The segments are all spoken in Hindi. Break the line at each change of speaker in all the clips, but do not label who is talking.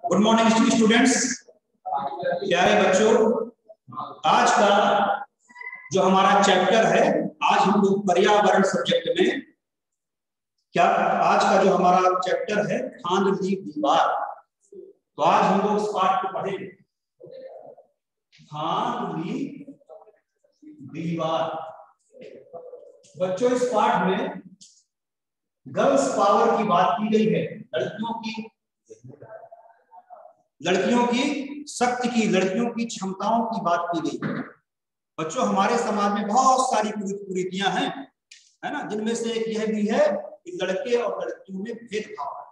गुड मॉर्निंग स्टूडेंट्स, प्यारे बच्चों। आज का जो हमारा चैप्टर है, आज हम लोग पर्यावरण सब्जेक्ट में आज का जो हमारा चैप्टर है धांधली दीवार। तो आज हम लोग इस पाठ को पढ़ेंगे, धांधली दीवार। बच्चों, इस पाठ में गर्ल्स पावर की बात की गई है, लड़कियों की शक्ति की, लड़कियों की क्षमताओं की बात की गई है। बच्चों, हमारे समाज में बहुत सारी कुरीतियां हैं, है ना, जिनमें से एक यह भी है कि लड़के और लड़कियों में भेदभाव है।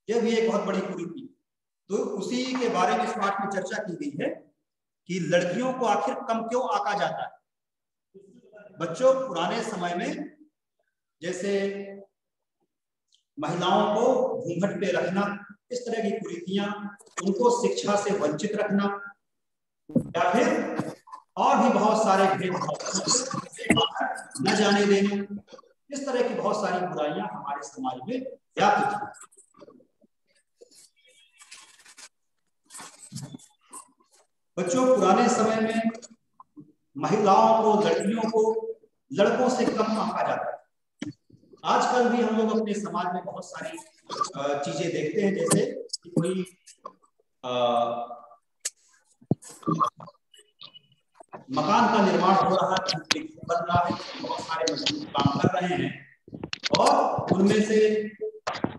यह भी एक बहुत बड़ी कुरीति। तो उसी के बारे में इस पाठ में चर्चा की गई है कि लड़कियों को आखिर कम क्यों आंका जाता है। बच्चों, पुराने समय में जैसे महिलाओं को घूंघट पे रखना, इस तरह की कुरीतियां, उनको शिक्षा से वंचित रखना, या फिर और भी बहुत सारे भेदभाव न जाने देने, इस तरह की बहुत सारी बुराइयां हमारे समाज में व्याप्त हैं। बच्चों, पुराने समय में महिलाओं को, लड़कियों को लड़कों से कम आंका जाता है। आजकल भी हम लोग अपने समाज में बहुत सारी चीजें देखते हैं, जैसे कि कोई मकान का निर्माण हो रहा है, बन रहा है, बहुत सारे मजदूर काम कर रहे हैं और उनमें से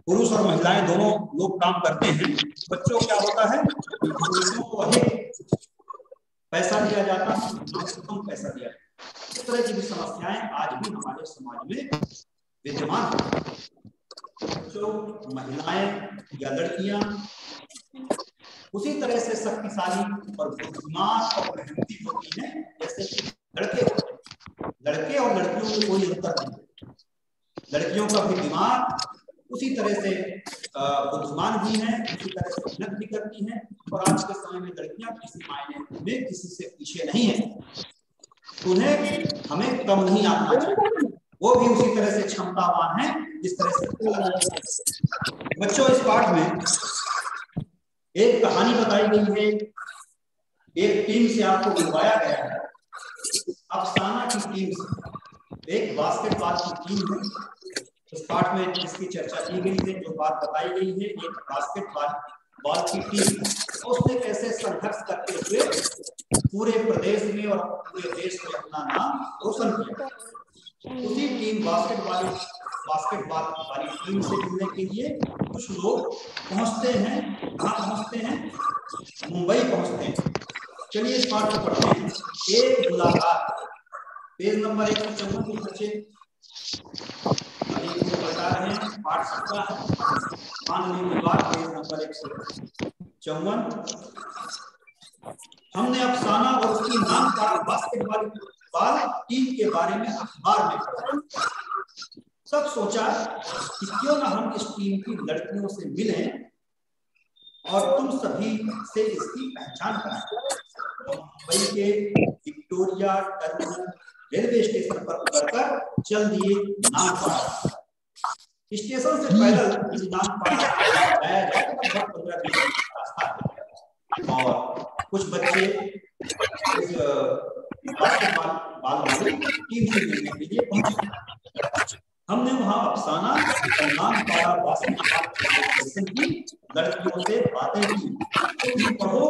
पुरुष और महिलाएं दोनों लोग काम करते हैं। बच्चों, क्या होता है, पुरुषों को अधिक पैसा दिया जाता है, कम पैसा दिया जाता है। इस तरह की भी समस्याएं आज भी हमारे समाज में विद्यमान है। जो महिलाएं या लड़कियां उसी तरह से शक्तिशाली और बुद्धिमान और मेहनती होती हैं जैसे कि लड़के और लड़कियों में कोई अंतर नहीं। लड़कियों का भी दिमाग उसी तरह से बुद्धिमान भी है, उसी तरह से मेहनत भी करती हैं, और आज के समय में लड़कियां किसी मायने में किसी से पीछे नहीं है। उन्हें हमें कम नहीं आना चाहिए, वो भी उसी तरह से क्षमतावान है जिस तरह से। बच्चों, इस पाठ में एक कहानी बताई गई है, एक टीम से आपको बुलवाया गया है, अफसाना की टीम से। एक बास्केटबॉल की टीम है। इस पाठ में जिसकी चर्चा की गई है, जो बात बताई गई है, एक बास्केटबॉल की टीम, उसने कैसे संघर्ष करते हुए पूरे प्रदेश में और पूरे देश में अपना नाम रोशन किया। उसी टीम बास्केटबॉल वाली टीम से मिलने के लिए कुछ लोग पहुंचते हैं। कहाँ पहुंचते हैं? मुंबई पहुंचते हैं। चलिए इस पाठ को पढ़ते हैं। एक मुलाकात, पेज नंबर 154 के बच्चे बता रहे हैं, पाठ सकता है धांधली दीवार, पेज नंबर 154। हमने अफसाना और उसकी नामदार बास्केटबॉल टीम के बारे में अखबार में पढ़ा। तब सोचा कि क्यों ना हम इस टीम की लड़कियों से मिलें और तुम सभी से इसकी पहचान कराएं। मुंबई के विक्टोरिया टर्मिनल रेलवे स्टेशन पर उतरकर चल दिए नामपाड़ा। स्टेशन से पैदल नामपाड़ा लाया जाए तो लगभग 15-20 मिनट का रास्ता है, और कुछ बच्चे इस बास्केटबॉल वाली टीम से मिलने के लिए पहुंचे। हमने वहां अफसाना और नामपाड़ा बास्केटबॉल की लड़कियों से बातें की। तो भी पढ़ो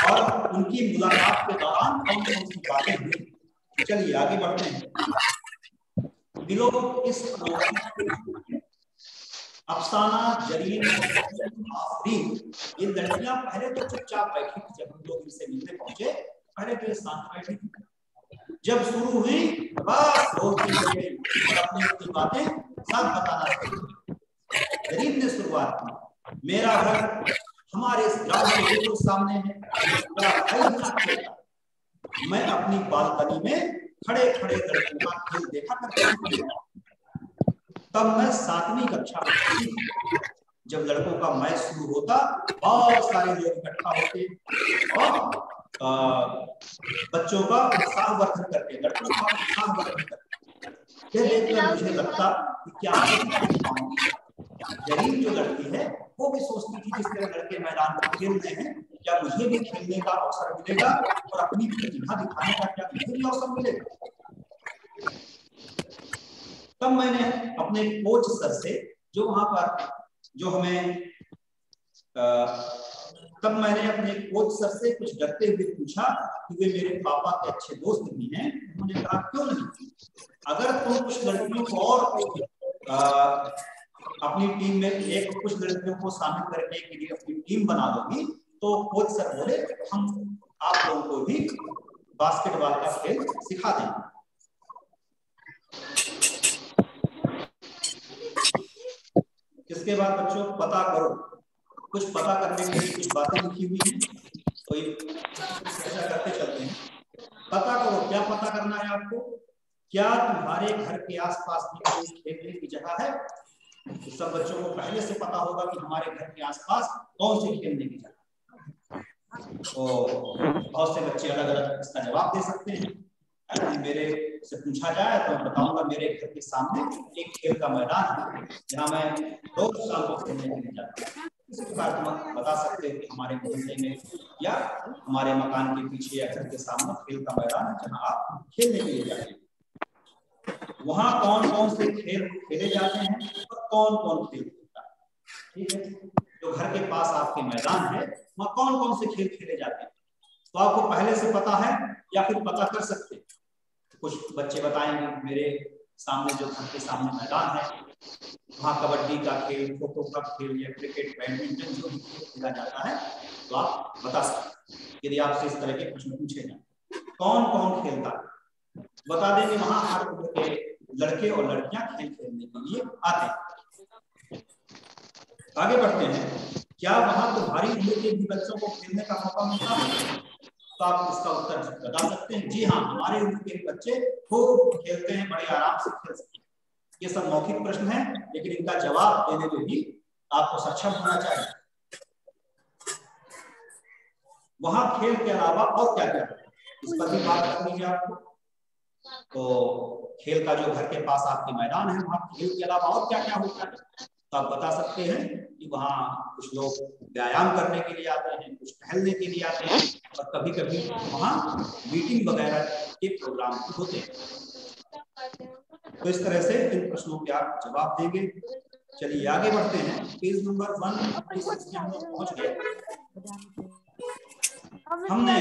और उनकी मुलाकात के दौरान कौन कौन सी बातें हुई। चलिए आगे बढ़ते हैं। बिलो इस अफसाना, जरीन, आफरीन, ये लड़कियां पहले तो चुपचाप बैठी थी। जब हम लोग इनसे मिलने पहुंचे, पहले तो ये शांत बैठी थी। जब शुरू हुई बस बोलती गई और अपनी बातें सब बताना शुरू। जरीन ने शुरुआत की, मेरा घर हमारे इस ग्राउंड के बिल्कुल सामने है, मैं अपनी बालकनी में खड़े खड़े लड़कों का खेल देखा करती थी। तब मैं 7वीं कक्षा में थी। जब लड़कों का मैच शुरू होता, बहुत सारे लोग इकट्ठा होते और बच्चों का उत्साहवर्धन करते, लड़कों का उत्साहवर्धन करते। यह देखकर मुझे लगता कि क्या गरीब जो लड़की है वो भी सोचती थी जिस तरह लड़के मैदान में खेल रहे हैं, क्या मुझे भी खेलने का अवसर मिलेगा और अपनी प्रतिभा दिखाने का क्या मुझे भी अवसर मिलेगा। तब मैंने अपने कोच सर से जो वहां पर जो हमें तब मैंने अपने कोच सर से कुछ डरते हुए पूछा कि वे मेरे पापा के अच्छे दोस्त भी हैं। उन्होंने कहा क्यों नहीं, अगर तुम कुछ लड़कियों को और अपनी टीम में कुछ लड़कियों को शामिल करने के लिए अपनी टीम बना दोगी तो कोच सर बोले हम आप लोगों को भी बास्केटबॉल का खेल सिखा देंगे। इसके बाद बच्चों पता करो, कुछ पता करने के लिए कुछ बातें लिखी हुई हैं, तो चर्चा करते चलते हैं। पता करो, क्या पता करना है आपको, क्या तुम्हारे घर के आसपास भी कोई खेलने की जगह है? तो सब बच्चों को पहले से पता होगा कि हमारे घर के आसपास कौन सी खेलने की जगह। तो बहुत से बच्चे अलग अलग इसका जवाब दे सकते हैं। यदि मेरे से पूछा जाए तो मैं बताऊंगा मेरे घर के सामने एक खेल का मैदान है जहाँ मैं रोज शाम को खेलने के लिए जाता हूँ। इसी प्रकार तुम बता सकते हो कि हमारे मोहल्ले में या हमारे मकान के पीछे या घर के सामने खेल का मैदान है जहाँ आप खेलने के लिए जाते हैं। वहां कौन कौन से खेल खेले जाते हैं और कौन कौन खेल खेलता है, ठीक है। जो घर के पास आपके मैदान है वहां कौन कौन से खेल खेले जाते हैं तो आपको पहले से पता है या फिर पता कर सकते हैं। कुछ बच्चे बताएंगे मेरे सामने जो घर के सामने मैदान है वहां कबड्डी का खेल, खो खो का खेल या क्रिकेट, बैडमिंटन जो भी खेल खेला जाता है तो आप बता सकते हैं यदि आपसे इस तरह के प्रश्न पूछे जाए। कौन कौन खेलता है बता देंगे। वहां हर उम्र के लड़के और लड़कियां खेल खेलने के लिए आते हैं। आगे बढ़ते हैं। क्या वहां तुम्हारी उम्र के भी बच्चों को खेलने का मौका मिलता है? तो आप इसका उत्तर बता सकते हैं, जी हाँ, हमारे उम्र के बच्चे खूब खेलते हैं, बड़े आराम से खेल सकते हैं। ये सब मौखिक प्रश्न है लेकिन इनका जवाब देने में भी आपको सक्षम होना चाहिए। वहां खेल के अलावा और क्या क्या है इस पर भी बात करनी है आपको। तो खेल का जो घर के पास आपके मैदान है वहां खेल के अलावा और क्या क्या होता है तो आप बता सकते हैं कि वहां कुछ लोग व्यायाम करने के लिए आते हैं, कुछ टहलने के लिए आते हैं और कभी कभी वहां मीटिंग वगैरह के प्रोग्राम होते हैं। तो इस तरह से इन प्रश्नों के आप जवाब देंगे। चलिए आगे बढ़ते हैं। पेज नंबर 156 में हम लोग पहुंच गए। हमने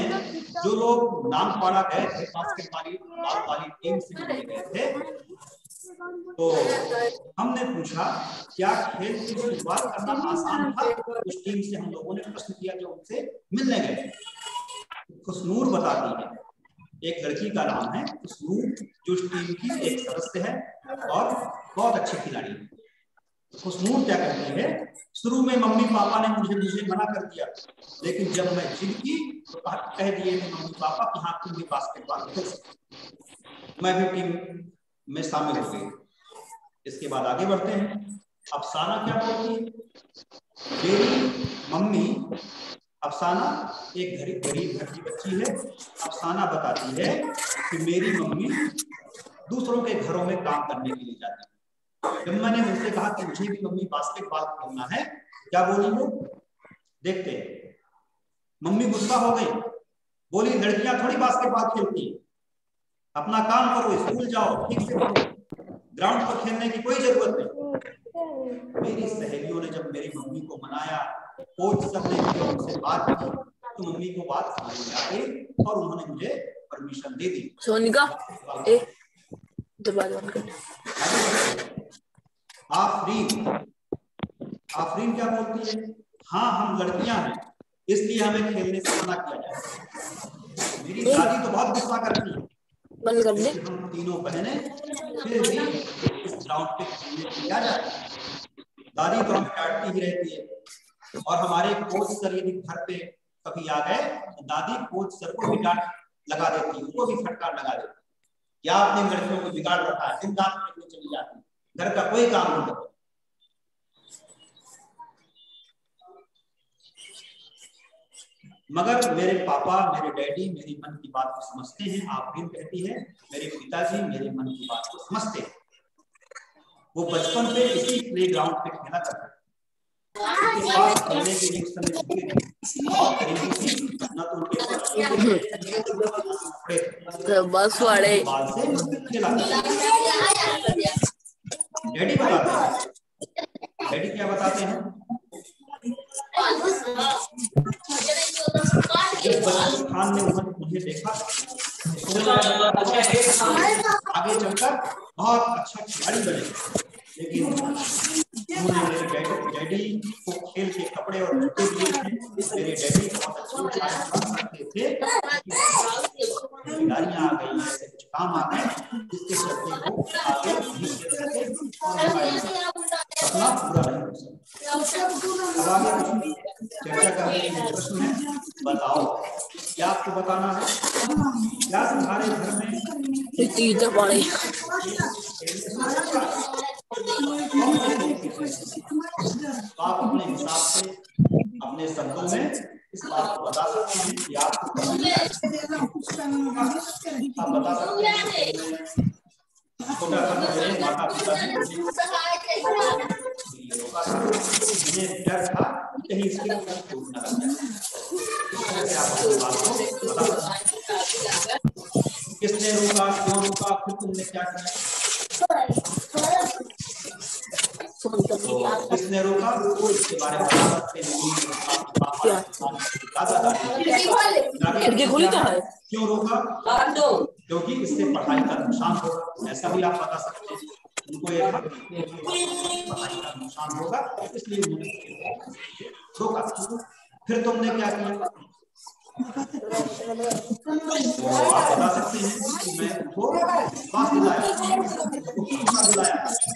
जो लोग नामपाड़ा गए थे बास्केटबॉल वाली टीम से मिलने गए थे तो हमने पूछा क्या खेल की शुरुआत करना आसान था। उस टीम से हम लोगों ने प्रश्न किया जो उनसे मिलने गए। खुशनूर बताती है, एक लड़की का नाम है खुशनूर जो उस टीम की एक सदस्य है और बहुत अच्छी खिलाड़ी है। खुशनूर क्या कहती है, शुरू में मम्मी पापा ने मुझे मना कर दिया लेकिन जब मैं जिद की तो कह दिए थे मम्मी पापा कि हाँ तुम भी बास्केटबॉल खेल सकते। मैं भी टीम में शामिल हो गई। इसके बाद आगे बढ़ते हैं। अफसाना क्या बोलती है, मेरी मम्मी, अफसाना एक गरीब घर की बच्ची है। अफसाना बताती है कि मेरी मम्मी दूसरों के घरों में काम करने के लिए जाती है। जब मैंने उनसे कहा कि मुझे भी मम्मी बास्केटबॉल खेलना है, क्या बोली वो, देखते हैं। मम्मी गुस्सा हो गई, बोली लड़कियां थोड़ी बास्केटबॉल खेलती है, अपना काम करो, स्कूल जाओ, ठीक से पढ़ो, ग्राउंड पर खेलने की कोई जरूरत नहीं। मेरी सहेलियों ने जब मेरी मम्मी को मनाया, कोच सर ने भी उनसे बात की तो मम्मी को बात समझ में आ गई और उन्होंने मुझे परमिशन दे दी। सोनिका आफरीन क्या बोलती है, हाँ हम लड़कियां हैं इसलिए हमें खेलने से मना किया जाए। मेरी दादी तो बहुत गुस्सा करती है लेकिन हम तीनों बहनें फिर भी इस ग्राउंड पे खेलने के लिए आ जाती है। दादी तो हमें डांटती ही रहती है और हमारे कोच सर यदि घर पे कभी आ गए तो दादी कोच सर को भी डांट लगा देती है, उनको भी फटकार लगा देती है, क्या आपने लड़कियों को बिगाड़ रखा है, दिन रात खेलने चली जाती है, घर का कोई काम नहीं करता। मगर मेरे पापा, मेरे डैडी मेरी मन की बात को समझते हैं। आफरीन कहती है मेरे पिताजी मेरे मन की बात को समझते हैं। वो बचपन से इसी प्लेग्राउंड पे खेला करते हैं। पास करने के लिए उस समय बहुत तरीकों से न तो उनके
बस वाले
बाल से खेला। डैडी बताते हैं, डैडी क्या बताते हैं, जब बच्चू खान ने मुझे देखा आगे चलकर बहुत अच्छा खिलाड़ी बने, लेकिन उन्होंने मेरे डैडी को खेल के कपड़े और जूते दिए थे। मेरे डैडी बहुत अच्छे खिलाड़ी बन सकते थे, जिम्मेदारियां आ गई, ऐसे कुछ काम आ गए जिसके चलते वो आगे नहीं खेल सके और हमारे सपना पूरा नहीं हो सका। अब आगे चर्चा करने के प्रश्न है, बताओ क्या आपको बताना है, क्या तुम्हारे घर में आप अपने हिसाब से अपने शब्दों में इस बात को बता सकते हैं कि आपको आप बता सकते हैं। छोटा सा मेरे माता पिता ने मुझे डर था कहीं इसके अंदर टूट ना लग जाए। आप अपनी बात को बता सकते हैं, किसने रोका, क्यों रोका, फिर तुमने क्या किया, किसने रोका वो इसके बारे में बता सकते हैं। क्यों रोका, क्योंकि इससे पढ़ाई का नुकसान होगा, ऐसा भी आप बता सकते हैं। उनको ये पढ़ाई का नुकसान होगा इसलिए उन्होंने रोका। फिर तुमने क्या किया, आप बता सकते हैं कि मैं उनको विश्वास दिलाया,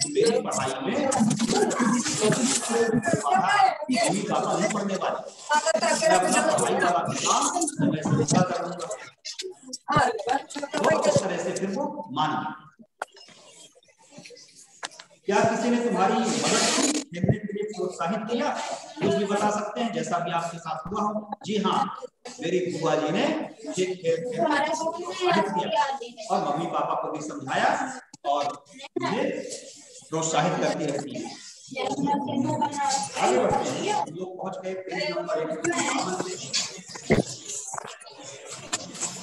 मेरी पढ़ाई में पापा नहीं पढ़ने वाले, मैं अपना पढ़ाई वाला काम मैं पूरा करूंगा। बहुत इस तरह से फिर वो मान गया। क्या किसी ने तुम्हारी मदद की, खेलने के लिए प्रोत्साहित किया, कुछ भी बता सकते हैं जैसा भी आपके साथ हुआ हो। जी हाँ, मेरी बुआ जी ने मुझे खेल प्रोत्साहित किया और मम्मी पापा को भी समझाया और मुझे प्रोत्साहित करती रहती है। आगे बढ़ते हैं, हम लोग पहुंच गए पेज नंबर 1।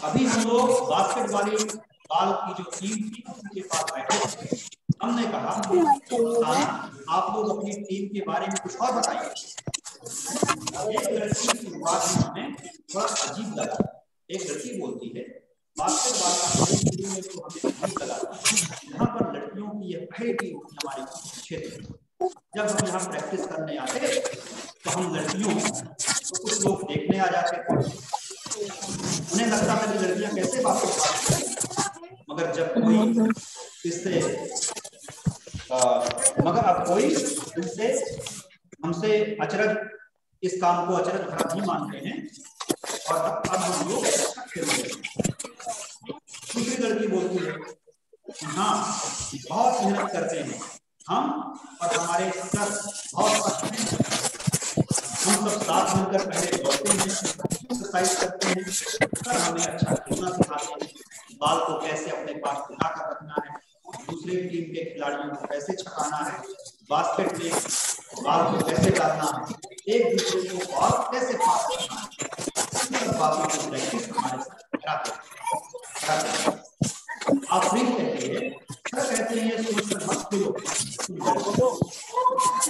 अभी हम लोग बास्केटबॉल की जो टीम थी उनके पास बैठे, हमने कहा आप लोग अपनी टीम के बारे में कुछ और बताइए। एक लड़की की शुरुआत में हमें थोड़ा अजीब लगा। एक लड़की बोलती है बास्केटबॉल का शुरू में तो हमें अजीब लगा, यहाँ पर लड़कियों की ये पहली टीम थी हमारे क्षेत्र में। जब हम यहाँ प्रैक्टिस करने आते तो हम लड़कियों तो कुछ लोग देखने आ जाते थे, उन्हें लगता था कि लड़कियां कैसे बास्केटबॉल, मगर जब कोई इससे मगर अब कोई इनसे हमसे अचरज, इस काम को अचरज भरा नहीं मानते हैं और अब हम लोग अच्छा खेल रहे हैं। दूसरी लड़की बोलती है हाँ बहुत मेहनत करते हैं हम और हमारे सर बहुत सख्त हैं, हम सब साथ मिलकर पहले दौड़ते हैं, एक्सरसाइज करते हैं, सर हमें अच्छा खेलना सिखाते हैं, बाल को कैसे अपने पास उठा कर रखना है, दूसरे टीम के खिलाड़ियों को कैसे छकाना है, बास्केट में बाल को कैसे डालना है, एक दूसरे को बॉल कैसे पास करना है, सब बातों की प्रैक्टिस हमारे साथ कराते हैं। आप फ्री कहते हैं, सर कहते हैं सोचकर मत खेलो,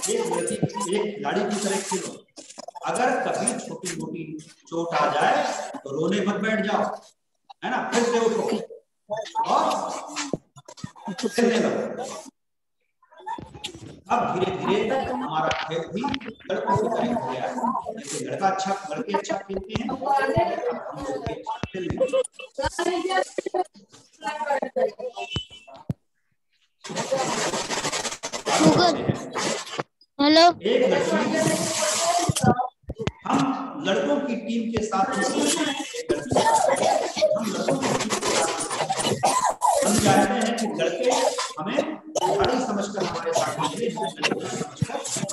एक खिलाड़ी की तरह खेलो, अगर कभी छोटी मोटी चोट आ जाए तो रोने मत बैठ जाओ, है ना, फिर से उठो और खेलने लगो। अब धीरे धीरे हमारा खेल भी लड़कों की तरह हो गया है, जैसे लड़के अच्छा खेलते हैं,
हेलो,
हम लड़कों की टीम के साथ हम चाहते हैं कि लड़के हमें खिलाड़ी समझकर हमारे साथ खेलें,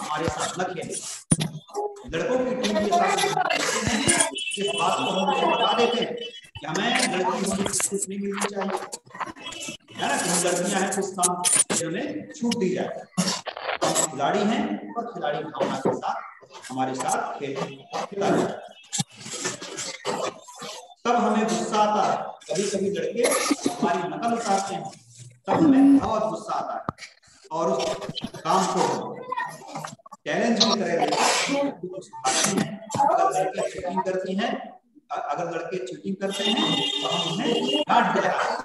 हमारे साथ न खेलें। लड़कों की टीम के साथ इस बात को हम उसे बता देते हैं कि हमें लड़की होने की छूट नहीं मिलनी चाहिए, है ना, कि हम लड़कियां हैं तो इस काम में छूट दी जाए। खिलाड़ी हैं और खिलाड़ी भावना के साथ हमारे साथ खेला जाता है। तब हमें गुस्सा आता है, कभी कभी लड़के हमारी नकल उतारते हैं, तब हमें बहुत गुस्सा आता है और उस काम को चैलेंज की तरह लेकर सिखाते हैं। अगर लड़के चीटिंग करती हैं, अगर लड़के चीटिंग करते हैं तो हम उन्हें डांट दिया करते हैं।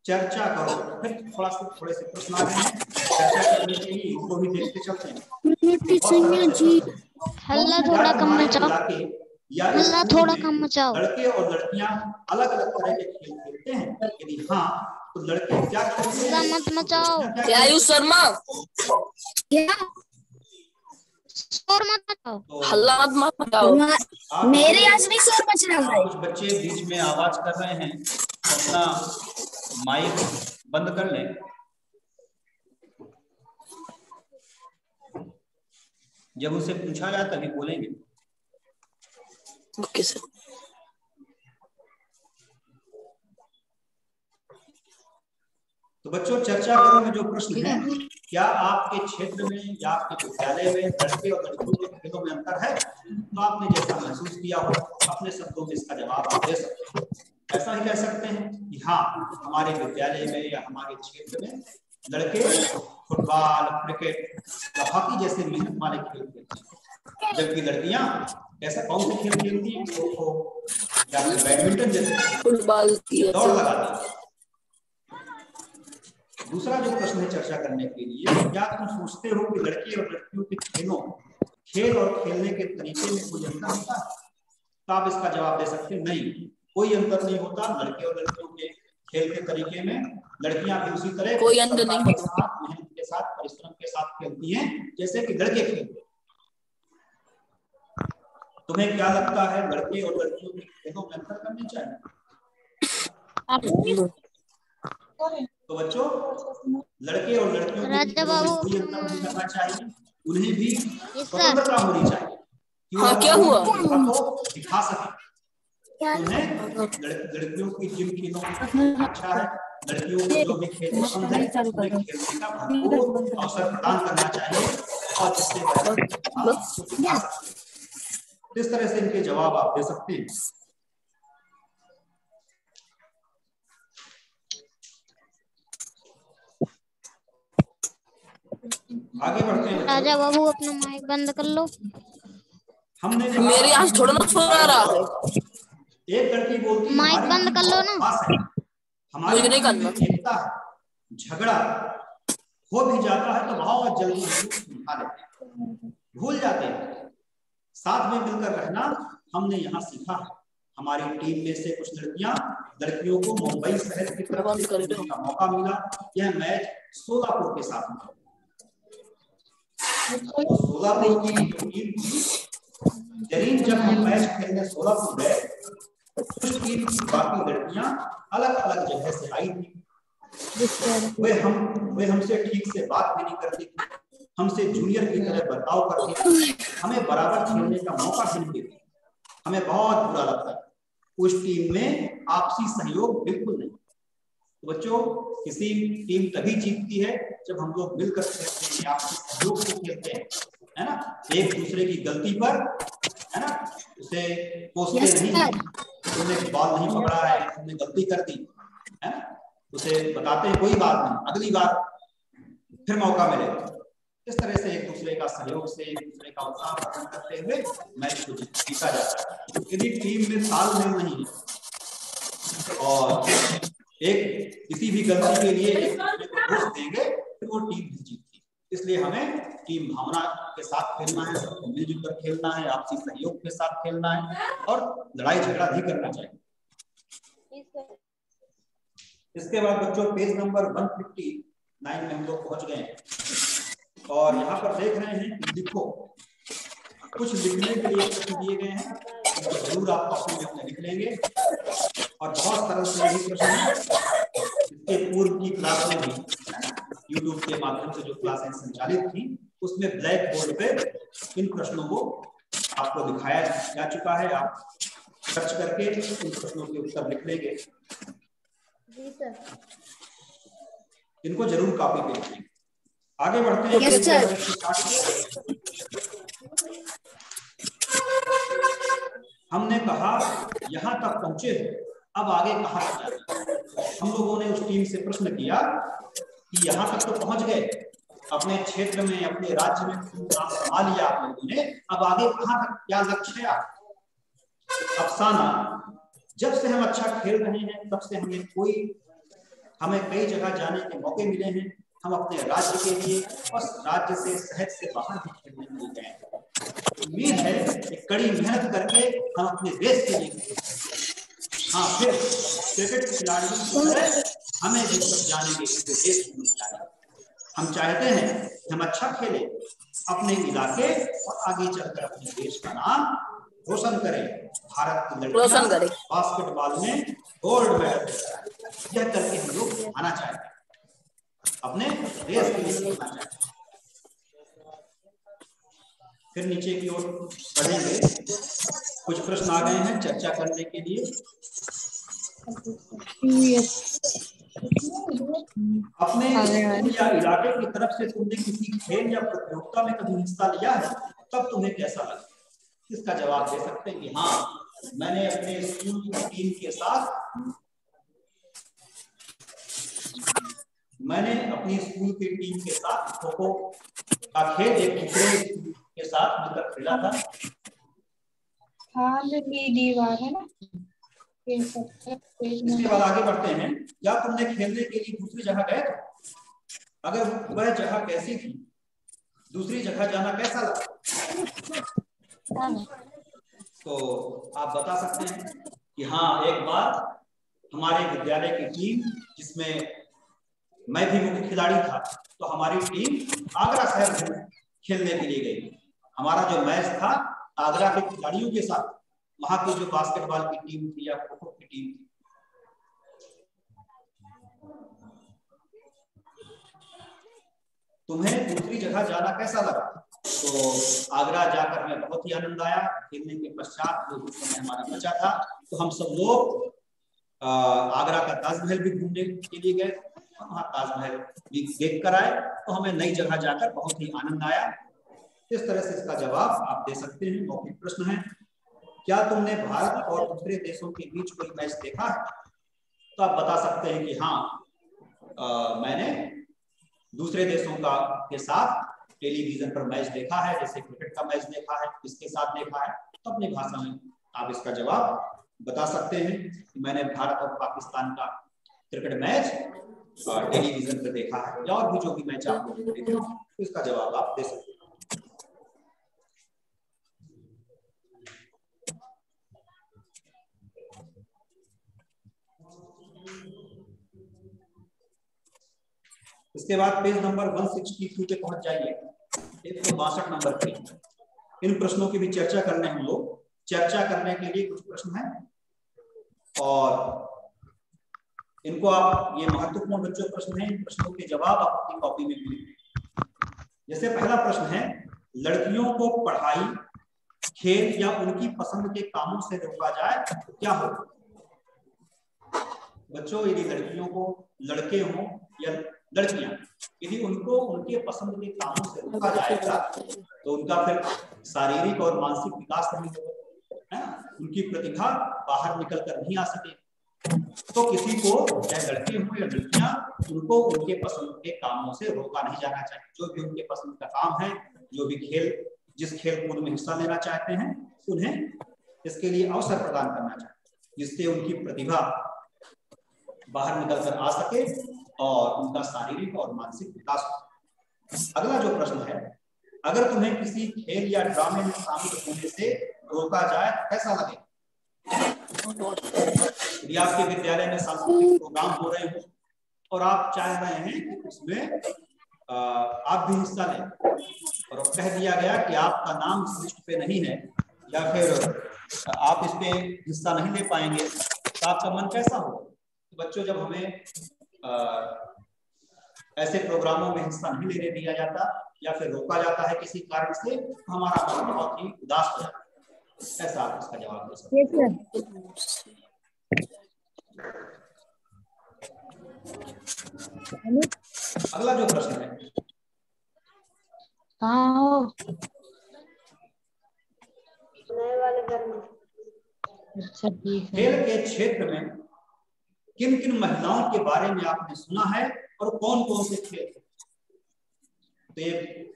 चर्चा करो, फिर थोड़े से प्रश्न आ गए हैं, चर्चा करने के लिए इनको भी देखते चलते हैं।
हल्ला थोड़ा कम मचाओ, हल्ला थोड़ा कम मचाओ।
लड़के और लड़कियां अलग अलग तरह के खेल खेलते हैं, यदि हाँ तो लड़के क्या खेलते हैं?
हल्ला मत मचाओ।
क्या आयुष शर्मा,
शोर मत मचाओ,
हल्ला मत मचाओ।
मेरे यहाँ से नहीं शोर मच रहा है।
कुछ बच्चे बीच में आवाज कर रहे हैं, अपना माइक बंद कर लें। जब उनसे पूछा जाए तभी बोलेंगे।
Okay sir.
तो बच्चों, चर्चा करो में जो प्रश्न है, क्या आपके क्षेत्र में या आपके विद्यालय में लड़के और लड़कियों के खेलों में अंतर है? तो आपने जैसा महसूस किया हो अपने शब्दों में इसका जवाब आप दे सकते हैं। ऐसा ही कह सकते हैं कि हाँ, हमारे विद्यालय में या हमारे क्षेत्र में लड़के फुटबॉल, क्रिकेट या हॉकी जैसे मेहनत वाले खेल खेलते हैं, जबकि लड़कियां ऐसा कौन से खेल खेलती हैं? खो-खो या फिर बैडमिंटन जैसे
फुटबॉल,
दौड़ लगाती हैं। दूसरा जो प्रश्न है चर्चा करने के लिए, क्या तुम सोचते हो कि लड़के और लड़कियों के खेल और खेलने के तरीके में कोई अंतर होता है? तो आप इसका जवाब दे सकते हैं, नहीं, कोई अंतर नहीं होता लड़के और लड़कियों के खेल के तरीके में। लड़कियां भी उसी तरह
कोई अंतर नहीं,
मेहनत के साथ, परिश्रम के साथ खेलती हैं जैसे कि लड़के खेलते हैं। तुम्हें क्या लगता है, लड़के और लड़कियों के खेलों में अंतर करने चाहिए? तो बच्चों, लड़के और लड़कियों के खेलों में कोई अंतर नहीं करना चाहिए, उन्हें भी स्वतंत्रता होनी चाहिए कि वो
क्या हुआ
तो दिखा सके। उन्हें लड़कियों की जिन खेलों में अच्छा है, लड़कियों को जो भी खेल पसंद है, उन्हें खेलने का भरपूर अवसर प्रदान करना चाहिए और जिससे वह दिखा सके। इस तरह से इनके जवाब आप दे सकते हैं। आगे बढ़ते हैं।
राजा बाबू अपना माइक बंद कर लो।
हमने
मेरे यहाँ थोड़ा ना सुन रहा है।
एक लड़की बोलती,
माइक बंद कर लो ना।
हमारी नहीं करना। एकता है, झगड़ा हो भी जाता है तो बहुत जल्दी सुलझा लेते हैं, भूल जाते हैं। साथ में मिलकर रहना हमने यहाँ सीखा है। हमारी टीम में से कुछ लड़कियों को मुंबई शहर की तरफ से खेलने का मौका मिला। यह मैच सोलापुर के साथ हुआ। तो सोलापुर की जो टीम थी, जरीन जब हम मैच खेलने सोलापुर गए, कुछ टीम की बाकी लड़कियां अलग अलग जगह से आई थी। वे हमसे ठीक से बात भी नहीं करती थी, हमसे जूनियर की तरह बर्ताव करती थी, हमें बराबर खेलने का मौका भी नहीं देती। हमें बहुत बुरा लगता है। उस टीम में आपसी सहयोग बिल्कुल नहीं। तो बच्चों, किसी टीम तभी जीतती है जब हम लोग मिलकर खेलते हैं, आपसी सहयोग से खेलते हैं, है ना। एक दूसरे की गलती पर, है ना, उसे कोसते नहीं, तुमने बॉल नहीं पकड़ा है, तुमने गलती कर दी, है ना, उसे बताते हैं कोई बात नहीं, अगली बार फिर मौका मिलेगा। इस तरह से एक दूसरे का सहयोग से, एक दूसरे का उत्साह प्रदान करते हुए मैच को जीता जाता है। यदि टीम में तालमेल नहीं है और एक किसी भी गलती के लिए एक दूसरे को दोष देंगे तो वो टीम नहीं जीतती। इसलिए हमें टीम भावना के साथ खेलना है, सबको मिलजुल कर खेलना है, आपसी सहयोग के साथ खेलना है और लड़ाई झगड़ा नहीं करना चाहिए। इसके बाद बच्चों, पेज नंबर 159 में हम लोग पहुंच गए हैं और यहाँ पर देख रहे हैं कि लिखो। कुछ लिखने के लिए प्रश्न दिए गए हैं, तो जरूर आप कॉपी में लिख लेंगे और बहुत सरल से यही प्रश्न है। इसके पूर्व की क्लास में भी YouTube के माध्यम से जो क्लासें संचालित थी, उसमें ब्लैक बोर्ड पे इन प्रश्नों को आपको दिखाया जा चुका है। आप सर्च करके इन प्रश्नों के उत्तर लिख लेंगे। इनको जरूर कॉपी पे लिखेंगे। आगे बढ़ते हैं।
Yes, sir.
हमने कहा यहां तक पहुंचे, अब आगे कहां तक जाना। हम लोगों ने उस टीम से प्रश्न किया कि यहां तक तो पहुंच गए, अपने क्षेत्र में अपने राज्य में नाम कमा लिया आप लोगों ने, अब आगे कहां तक, क्या लक्ष्य है आप? अफसाना, जब से हम अच्छा खेल रहे हैं तब से हमें कई जगह जाने के मौके मिले हैं। हम अपने राज्य के लिए बस राज्य से शहर से बाहर भी खेलने के लिए गए। उम्मीद है कि कड़ी मेहनत करके हम अपने देश के लिए, हाँ, फिर क्रिकेट खिलाड़ियों की तरह हमें भी सब जानेंगे कि देश में जाएंगे। हम चाहते हैं कि हम अच्छा खेलें, अपने इलाके और आगे चलकर अपने देश का नाम रोशन करें। भारत की लड़कियां बास्केटबॉल में गोल्ड मेडल, यह करके हम लोग दिखाना चाहते हैं, अपने देश के लिए खेलना चाहते हैं। फिर नीचे की ओर बढ़ेंगे, कुछ प्रश्न आ गए हैं चर्चा करने के लिए। अपने स्कूल या इलाके की तरफ से तुमने किसी खेल या प्रतियोगिता में कभी हिस्सा लिया है, तब तुम्हें कैसा लगा? इसका जवाब दे सकते हैं कि हाँ, मैंने अपने स्कूल की टीम के साथ, मैंने अपनी स्कूल की टीम के साथ खो खो का खेल एक दूसरे के साथ मिलकर खेला था।
दीवार है ना।
इसके बाद आगे बढ़ते हैं। क्या तुमने खेलने के लिए दूसरी जगह गए थे? अगर वह जगह कैसी थी, दूसरी जगह जाना कैसा लगा, तो आप बता सकते हैं कि हाँ, एक बार हमारे विद्यालय की टीम, जिसमें मैं भी मुख्य खिलाड़ी था, तो हमारी टीम आगरा शहर में खेलने के लिए गई। हमारा जो मैच था आगरा के खिलाड़ियों के साथ, वहां की जो बास्केटबॉल की टीम थी या खो खो की टीम थी। तुम्हें दूसरी जगह जाना कैसा लगा? तो आगरा जाकर हमें बहुत ही आनंद आया। खेलने के पश्चात जो कुछ समय हमारा बचा था, तो हम सब लोग आगरा का ताजमहल भी घूमने के लिए गए, वहां ताजमहल भी देख कर आए, तो हमें नई जगह जाकर बहुत ही आनंद आया। इस तरह से इसका जवाब आप दे सकते हैं। मौखिक प्रश्न है, क्या तुमने भारत और दूसरे देशों के बीच कोई मैच देखा है? तो आप बता सकते हैं कि हाँ, मैंने दूसरे देशों के साथ टेलीविजन पर मैच देखा है, जैसे क्रिकेट का मैच देखा है, इसके साथ देखा है। तो अपनी भाषा में आप इसका जवाब बता सकते हैं कि मैंने भारत और पाकिस्तान का क्रिकेट मैच टेलीविजन पर देखा है, या और भी जो भी मैच आप लोग देखे हो, तो इसका जवाब आप दे सकते हैं। इसके बाद पेज नंबर 162 पे पहुंच जाइए, 162 नंबर पे। इन प्रश्नों की भी चर्चा करने हम लोग, चर्चा करने के लिए कुछ प्रश्न हैं और इनको आप, ये महत्वपूर्ण बच्चों प्रश्न हैं, इन प्रश्नों के जवाब आप अपनी कॉपी में लिखें। जैसे पहला प्रश्न है, लड़कियों को पढ़ाई, खेल या उनकी पसंद के कामों से रोका जाए तो क्या होगा? बच्चों, यदि लड़कियों को, लड़के हों या लड़कियां, यदि उनको उनके पसंद के कामों से रोका जाएगा तो उनका फिर शारीरिक और मानसिक विकास नहीं होगा, है ना? उनकी प्रतिभा बाहर निकल कर नहीं आ सके। तो किसी को, चाहे लड़के हों या लड़कियां, उनको उनके पसंद के कामों से रोका नहीं जाना चाहिए। जो भी उनके पसंद का काम है, जो भी खेल, जिस खेल कूद में हिस्सा लेना चाहते हैं, उन्हें इसके लिए अवसर प्रदान करना चाहिए, जिससे उनकी प्रतिभा बाहर निकल कर आ सके और उनका शारीरिक और मानसिक विकास हो। अगला जो प्रश्न है, अगर तुम्हें किसी खेल या ड्रामे में शामिल होने से रोका जाए कैसा लगे? यदि आपके विद्यालय में सांस्कृतिक प्रोग्राम हो रहे हो और आप चाह रहे हैं कि उसमें आप भी हिस्सा लें, और कह दिया गया कि आपका नाम इस लिस्ट पे नहीं है या फिर आप इस पे हिस्सा नहीं ले पाएंगे, तो आपका मन कैसा हो? तो बच्चों, जब हमें ऐसे प्रोग्रामों में हिस्सा नहीं लेने दिया जाता या फिर रोका जाता है किसी कारण से, तो हमारा मन बहुत ही उदास हो जाता है। ऐसा आप इसका जवाब दे सकते हैं। अगला जो प्रश्न है,
कहाँ हो?
नए वाले घर में।
अच्छा ठीक है।
खेल के क्षेत्र में किन किन महिलाओं के बारे में आपने सुना है और कौन कौन से खेल? तो ये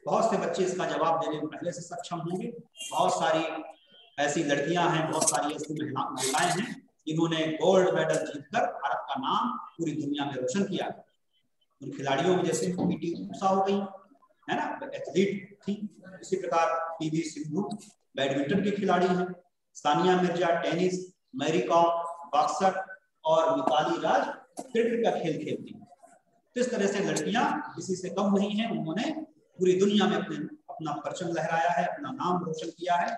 बहुत से बच्चे इसका जवाब देने में पहले से सक्षम होंगे। बहुत सारी ऐसी लड़कियां हैं, बहुत सारी ऐसी महिलाएं हैं जिन्होंने गोल्ड मेडल जीतकर भारत का नाम पूरी दुनिया में रोशन किया। उन खिलाड़ियों में जैसे पीटी उषा हो गई, है ना, एथलीट थी। इसी प्रकार पीवी सिंधु बैडमिंटन की खिलाड़ी हैं, सानिया मिर्जा टेनिस, मैरी कॉम बॉक्सर और मिताली राज क्रिकेट का खेल खेलती हैं। तो इस तरह से लड़कियां किसी से कम नहीं है। उन्होंने पूरी दुनिया में अपना परचम लहराया है, अपना नाम रोशन किया है।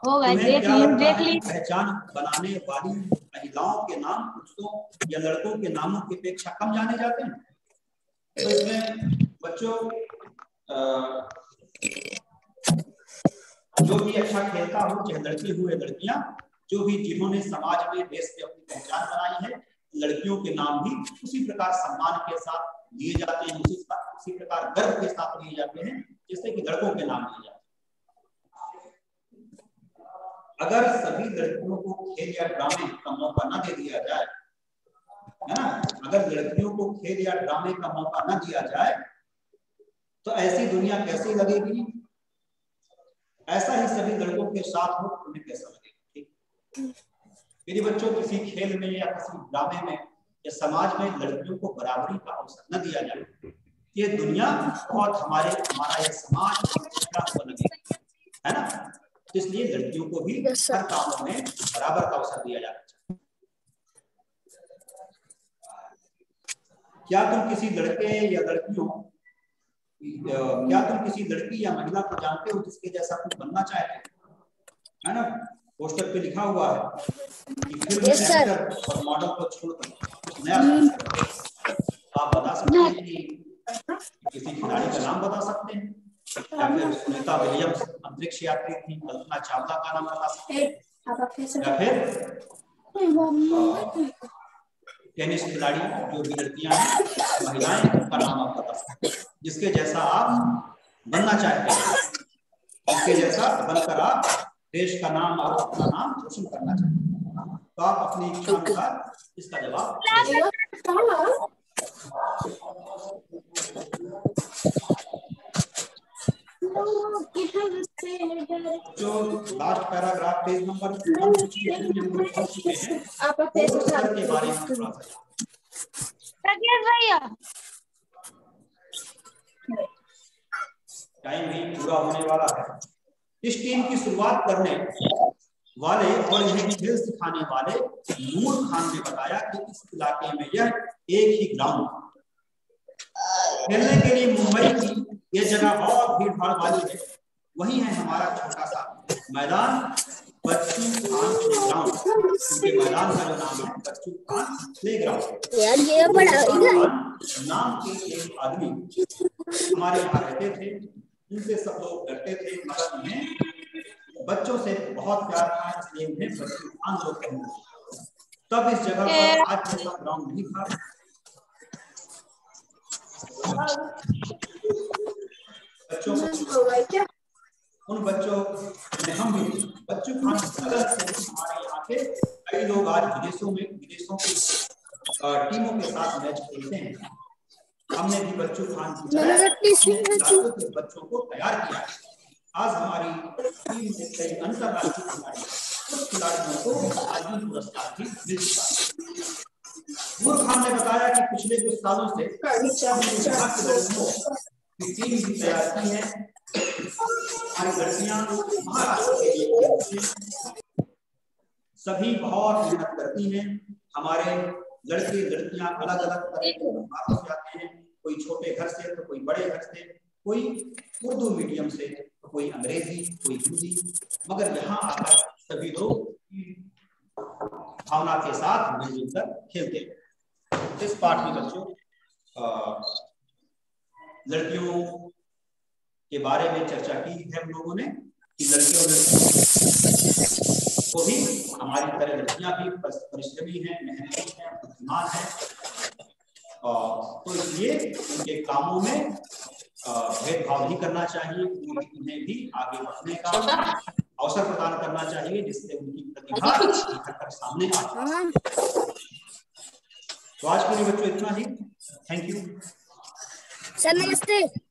पहचान बनाने वाली महिलाओं के नाम पुरुषों या लड़कों के नामों की अपेक्षा कम जाने जाते हैं। तो इसमें बच्चों जो भी अच्छा खेलता हो, चाहे लड़के हुए लड़कियां, जो भी जिन्होंने समाज में देश में अपनी पहचान बनाई है, लड़कियों के नाम भी उसी प्रकार सम्मान के साथ लिए जाते हैं, उसी प्रकार गर्व के साथ लिए जाते हैं जैसे कि लड़कों के नाम लिए जाते हैं। अगर सभी लड़कियों को खेल या ड्रामे का मौका न दे दिया जाए, है ना, अगर लड़कियों को खेल या ड्रामे का मौका न दिया जाए तो ऐसी दुनिया कैसी लगेगी? ऐसा ही सभी लड़कों के साथ हो, उन्हें कैसा लगेगा? यदि बच्चों किसी खेल में या किसी ड्रामे में या समाज में लड़कियों को बराबरी का अवसर न दिया जाए, ये दुनिया बहुत हमारा ये समाज लगेगा, है ना। तो इसलिए लड़कियों को भी हर कामों में बराबर का अवसर दिया जाना चाहिए। क्या तुम किसी लड़की या महिला को जानते हो जिसके जैसा तुम बनना चाहते हो? है ना, पोस्टर पे लिखा हुआ है कि फिल्म एक्टर और मॉडल को छोड़कर कुछ नया आप बता सकते हैं कि किसी खिलाड़ी का नाम बता सकते हैं, या फिर सुनीता विलियम्स अंतरिक्ष यात्री थी, कल्पना चावला का नाम बता सकते हैं, या फिर टेनिस खिलाड़ी जो भी लड़कियां हैं, महिलाएं, उनका नाम आप बता सकते हैं जिसके जैसा आप बनना चाहते हैं, जिसके जैसा बनकर आप देश का नाम और अपना नाम रोशन करना चाहते हैं। तो आप अपनी इच्छा अनुसार इसका जवाब जो लास्ट पैराग्राफ पेज नंबर 168 हैं, के बारे में थोड़ा सा टाइम भी पूरा होने वाला है। इस टीम की शुरुआत करने वाले और इन्हें खेल सिखाने वाले नूर खान ने बताया कि इस इलाके में यह एक ही ग्राउंड खेलने के लिए मुंबई की ये जगह बहुत भीड़ भाड़ वाली है। वही है हमारा छोटा सा मैदान, बच्चू खान प्लेग्राउंड। उनके मैदान का जो नाम है बच्चू खान प्लेग्राउंड। नाम के एक आदमी हमारे यहाँ रहते थे, उनसे सब लोग डरते थे, मगर उन्हें बच्चों से बहुत प्यार था, इसलिए उन्हें बच्चू खान लोग कहते थे। तब इस जगह पर आज जैसा ग्राउंड नहीं था। बच्चों उन बच्चों में हम भी बच्चू खान हमारे यहाँ के कई लोग आज विदेशों की टीमों के साथ मैच खेलते हैं। हमने भी बच्चू खान के बच्चों को तैयार किया। आज हमारी टीम से कई अंतरराष्ट्रीय खिलाड़ियों को अर्जुन पुरस्कार भी मिल चुका है। नूर खान ने बताया कि पिछले कुछ सालों से टीम भी तैयार की है। हमारी लड़कियां महाराष्ट्र के लिए सभी बहुत मेहनत करती हैं। हमारे लड़के लड़कियां अलग अलग तरह के परिवारों से आते हैं, कोई छोटे घर से तो कोई बड़े घर से, कोई उर्दू मीडियम से तो कोई अंग्रेजी, कोई हिंदी, मगर यहाँ आकर सभी लोग भावना के साथ मिलजुल कर खेलते हैं। इस पाठ में बच्चों लड़कियों के बारे में चर्चा की है हम लोगों ने कि लड़कियों को भी हमारी तरह लड़कियां भी परिश्रमी हैं, मेहनती हैं, बुद्धिमान हैं तो इसलिए उनके कामों में भेदभाव नहीं करना चाहिए, उन्हें भी आगे बढ़ने का अवसर प्रदान करना चाहिए जिससे उनकी प्रतिभा निखर कर सामने आ जाए। तो आज के लिए बच्चों इतना ही। Thank you
sir. नमस्ते।